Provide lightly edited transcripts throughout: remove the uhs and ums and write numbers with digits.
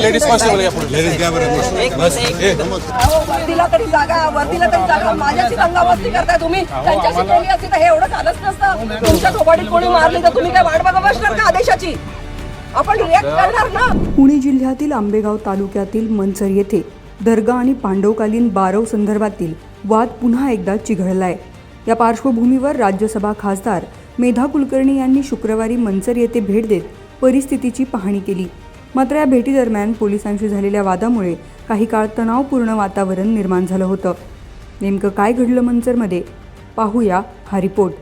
Ladies constable वर्दीला तरी जागा माझ्याची दंगामस्ती करताय तुम्ही. त्यांच्याशी केली असती तर हे एवढं झालंच नसतं. तुमच्या थोबाडीत कोणी मारली तर तुम्ही काय वाट बघा बसणार का आदेशाची? आपण रिॲक्ट करणार ना. पुणे जिल्ह्यातील आंबेगाव तालुक्यातील मनसर येथे दर्गा आणि पांडवकालीन बारव संदर्भातील वाद पुन्हा एकदा चिघळलाय. या पार्श्वभूमीवर राज्यसभा खासदार मेधा कुलकर्णी यांनी शुक्रवारी मनसर येथे भेट देत परिस्थितीची पाहणी केली. मात्र या भेटीदरम्यान पोलिसांशी झालेल्या वादामुळे काही काळ तणावपूर्ण वातावरण निर्माण झालं होतं. नेमकं काय घडलं मनसरमध्ये, पाहूया हा रिपोर्ट.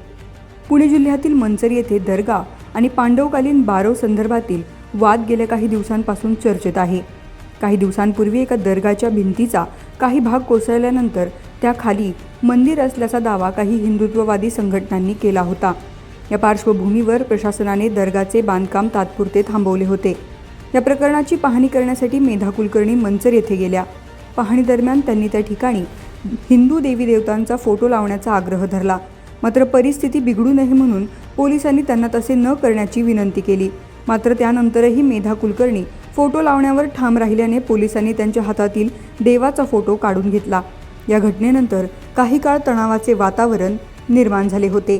पुणे जिल्ह्यातील मनसर येथे दर्गा आणि पांडवकालीन बारव संदर्भातील वाद गेल्या काही दिवसांपासून चर्चेत आहे. काही दिवसांपूर्वी एका दर्गाच्या भिंतीचा काही भाग कोसळल्यानंतर त्याखाली मंदिर असल्याचा दावा काही हिंदुत्ववादी संघटनांनी केला होता. या पार्श्वभूमीवर प्रशासनाने दर्गाचे बांधकाम तात्पुरते थांबवले होते. या प्रकरणाची पाहणी करण्यासाठी मेधा कुलकर्णी मनसर येथे गेल्या. पाहणीदरम्यान त्यांनी त्या ठिकाणी हिंदू देवी देवतांचा फोटो लावण्याचा आग्रह धरला. मात्र परिस्थिती बिघडू नये म्हणून पोलिसांनी त्यांना तसे न करण्याची विनंती केली. मात्र त्यानंतरही मेधा कुलकर्णी फोटो लावण्यावर ठाम राहिल्याने पोलिसांनी त्यांच्या हातातील देवाचा फोटो काढून घेतला. या घटनेनंतर काही काळ तणावाचे वातावरण निर्माण झाले होते.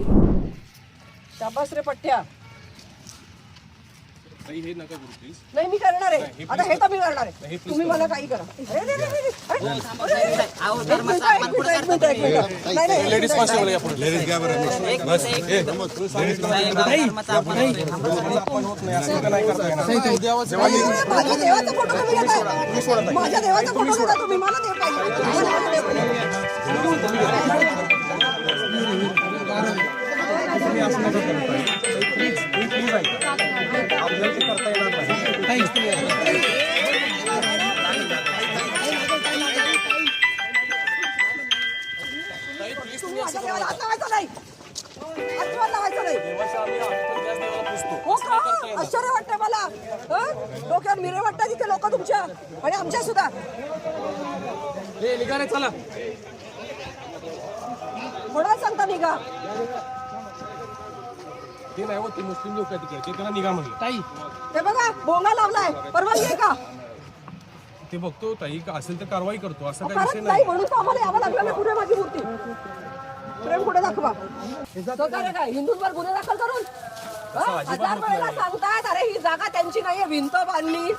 शाबास रे पठ्ठ्या. नाही मी करणार आहे. आता हे तर मी करणार आहे. तुम्ही मला काही करा. लेडीज कॉन्स्टेबल माझ्या देवाचा फोटो घेता तुम्ही. मला देव आश्चर्य वाटतंय मला. डोक्यावर मिरे वाटतात इथे लोक तुमच्या आणि आमच्या सुद्धा. चला कोणाला सांगता निघा? ते नाही होत, मुस्लिम लोक आहेत तिकडे, त्यांना निघा म्हणलं. ताई ते बघा बोंगा लावलाय. परवानगी आहे का? ते बघतो ताई, का असेल तर कारवाई करतो. असं काही करत विषय नाही नाही. म्हणून तर आम्हाला यावं लागलं ना. पुढे माझी मूर्ती प्रेम कुठे दाखवा. सहकार्य काय हिंदूंवर गुन्हे दाखल करून 1000 वेळेला सांगतात अरे ही जागा त्यांची नाहीये. भिंत बांधली,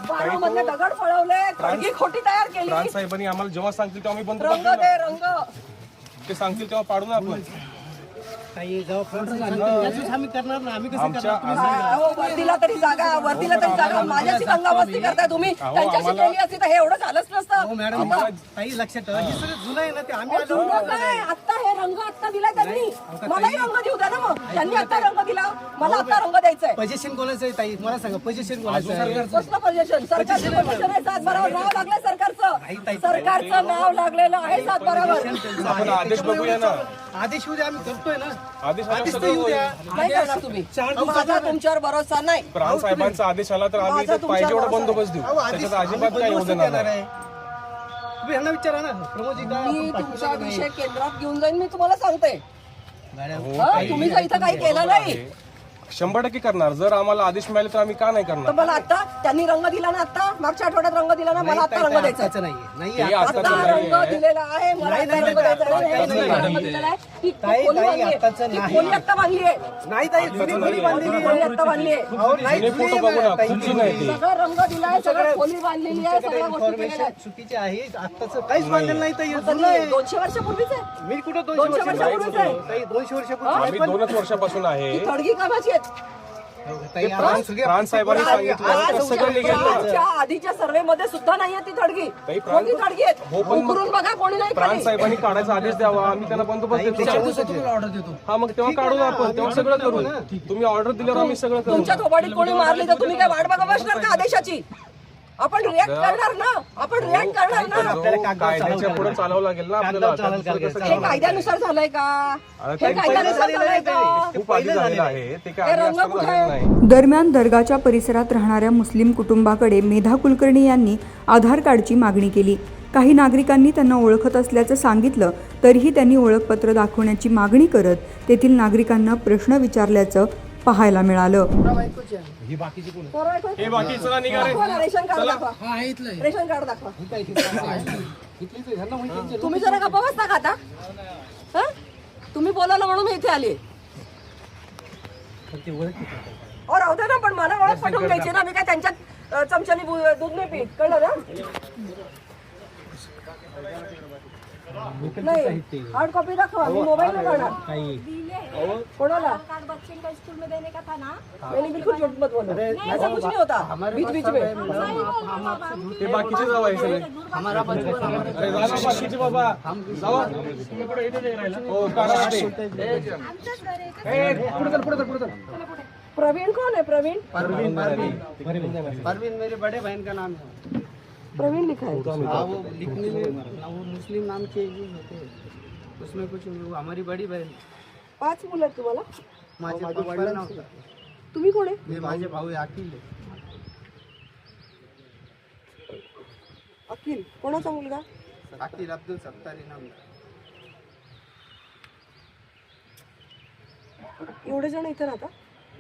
बारा मधले दगड फळवले, खडकी खोटी तयार केली. प्राण साहेबांनी आम्हाला जेव्हा सांगतील तेव्हा आम्ही बंद रंग दे रंग. ते सांगतील तेव्हा पाडू ना आपण. वर्दीला तरी जागा माझ्याची दंगामस्ती करताय तुम्ही. त्यांच्याशी केली असती तर हे एवढं झालंच नसतं. लक्षात जुनं आहे ना ते. आम्ही जुनं काय, आता हे रंग आता दिलाय त्यांनी. मलाही रंग देऊ द्या ना. मग त्यांनी आता रंग दिला, मला आता रंग द्यायचाय. पोझिशन कोणाचं आहे ताई? मला सांगा पोझिशन कोणाचं आहे? कसलं पोझिशन? सरकारचं पोझिशन आहे. सातबारावर नाव लागलंय सरकारचं. सरकारचं नाव लागलेलं आहे सातबारावर. आपण आदेश बघूया ना. आदेश उद्या आम्ही करतोय ना. आदेश तर येऊ द्या. नाही करणार तुम्ही. माझा तुमच्यावर भरोसा नाही. प्राण साहेबांचा आदेश आला तर आम्ही इथे पाहिजे एवढा बंदोबस्त देऊ. त्याच्यात अजिबात काही होऊ देणार नाही. तुम्ही यांना विचारा ना. प्रमोदजी मी तुमचा विषय केंद्रात घेऊन जाईन. मी तुम्हाला सांगते. तुम्ही जर इथं काही केलं नाही 100% करणार. जर आम्हाला आदेश मिळाले तर आम्ही का नाही तर करणार? मला आता त्यांनी रंग दिला ना. आता मागच्या आठवड्यात रंग दिला ना. मला आता रंग द्यायचा. नाही हे आता आत्ताचं रंग नाही. दिलेला आहे. मला आता रंग द्यायचा आहे. रंग दिलेला आहे. ती खोली बांधली आहे. ती खोली आत्ता बांधली आहे. नाही ताई जुनी खोली बांधलेली खोली आत्ता बांधली आहे. जुने फोटो बघू ना, खुर्ची नाही ती. सगळं रंग दिलाय. सगळं खोली बांधलेली आहे. सगळ्या गोष्टी केलेल्या आहेत. चुकीचे आहे. आत्ताच काहीच बांधलेलं नाही ताई. जुनं आहे. 200 वर्षापूर्वीच आहे. मी कुठं 200 वर्षापूर्वीच आहे. ताई 200 वर्षापूर्वी आम्ही 2च वर्षापासून आहे. ती थडगी कामाची आहेत. ते प्राण साहेबांनी सांगितलं सगळं निघेल ना. प्राणच्या आधीच्या सर्वे मध्ये सुद्धा नाहीये ती थडगी. ताई, कोणती थडगी आहेत? हो, पण मग उकरून बघा कोणी नाही प्राण खाली. साहेबांनी काढायचा आदेश द्यावा. आम्ही त्यांना बंदोबस्त देतो. ऑर्डर देतो. हा मग तेव्हा काढू ना आपण. तेव्हा सगळं करू. तुम्ही ऑर्डर दिल्यावर आम्ही सगळं करू. तुमच्या थोबाडीत कोणी मारली तर तुम्ही काय वाट बघा बसणार का आदेशाची? आपण रिॲक्ट करणार ना. आपण रिॲक्ट करणार ना. कायद्याच्या पुढे चालावं लागेल ना आपल्याला. हे कायद्यानुसार झालंय का? हे कायद्यानुसार झालंय का? खूप आधी झालेलं आहे ते. काय हे रंग आम्ही कुठे असताना आहे? झालेलं नाही. दरम्यान दर्गाच्या परिसरात राहणाऱ्या मुस्लिम कुटुंबाकडे मेधा कुलकर्णी यांनी आधार कार्डची मागणी केली. काही नागरिकांनी त्यांना ओळखत असल्याचं सांगितलं तरीही त्यांनी ओळखपत्र दाखवण्याची मागणी करत तेथील नागरिकांना प्रश्न विचारल्याचं पाहायला मिळालं. ही बाकीची कोण पोरं आहेत होय? हे बाकी चला निघा रे दाखवा ना, रेशन कार्ड दाखवा. रेशन कार्ड दाखवा. तुम्ही जरा गप्पा बसता का आता? हं? तुम्ही बोलावलं म्हणून मी इथे आली. और राहू दे ना, पण मला ओळख पटवून द्यायची ना. मी काय त्यांच्यात चमच्यानी दूध नाही पीत, कळलं ना? नाही, हार्ड कॉपी दाखवा. मी मोबाईल नाही करणार. कोणाला? स्कूल में देने का था ना। मैंने बिल्कुल झूठ मत बोलो. ऐसा कुछ नहीं होता बीच बीच में. हे बाकीचे जावा हे सगळे अरे जा ना बाकीचे बाबा जावा तुम्ही कुठे इथे नाही राहिला हो काढा ते पुढे चल प्रवीण कौन है? प्रवीण परवीन मेरे बड़े बहन का नाम है। प्रवीण लिखा है. हाँ, वो लिखने में वो मुस्लिम नाम के ही होते हैं, उसमें कुछ वो हमारी बड़ी बहन 5 मुलं आहेत तुम्हाला? माझे वडील नाव तुम्ही कोण आहे? हे माझे भाऊ आहे, अखिल आहे. अखिल कोणाचा मुलगा? अखिल अब्दुल सत्तारी नाम आहे. एवढे जण इथे राहता?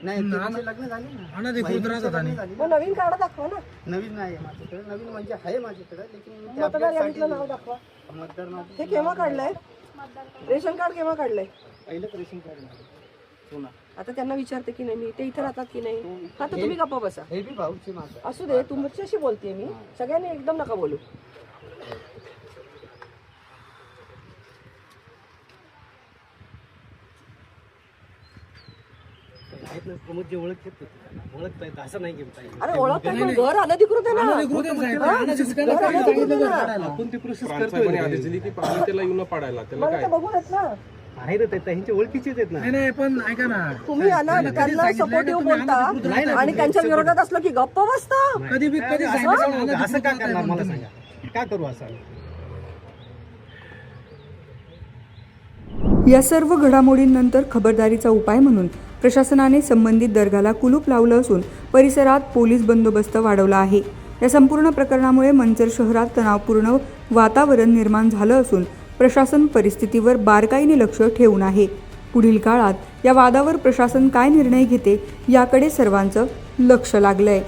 नाही त्यांचे लग्न झाले ना. बहिणीचं लग्न झाले. मग नवीन कार्ड दाखवा ना. नवीन नाही आहे माझ्याकडे, नवीन म्हणजे आहे माझ्याकडे, लेकिन मी ते मतदार update यादीतलं नाव साठी- दाखवा. मतदार नाव हे केव्हा काढलंय? रेशन कार्ड केव्हा काढलंय? पहिलं रेशन कार्ड सोना. आता त्यांना विचारते की नाही मी, ते इथे राहतात की नाही. हा तर तुम्ही गप्पा बसा. हे बी भाऊचे माझं. असू दे, तुमच्याशी बोलतेय मी. सगळ्यांनी एकदम नका बोलू. आहेत ना प्रमोदची ओळख घेत ओळखता येतं असं नाही घेता येईल. अरे ओळखताय पण घर अनधिकृत आहे ना. घर अनधिकृत आहे ना. आपण ती प्रोसेस साहेबांनी आदेश दिली की पाणी त्याला येऊन न पाडायला त्याला मला काय तर बघून आहेत ना. आहे ना, त्यांचे ओळखीचेच आहेत ना. नाही पण ऐका ना, तुम्ही यांना त्यांना सपोर्टिव्ह बोलता आणि त्यांच्या विरोधात असलं की गप्प बसता. कधी असं का करणार मला सांगा, का करू असं? या सर्व घडामोडींनंतर खबरदारीचा उपाय म्हणून प्रशासनाने संबंधित दर्गाला कुलूप लावलं असून परिसरात पोलीस बंदोबस्त वाढवला आहे. या संपूर्ण प्रकरणामुळे मंचर शहरात तणावपूर्ण वातावरण निर्माण झालं असून प्रशासन परिस्थितीवर बारकाईने लक्ष ठेवून आहे. पुढील काळात या वादावर प्रशासन काय निर्णय घेते याकडे सर्वांचं लक्ष लागलंय.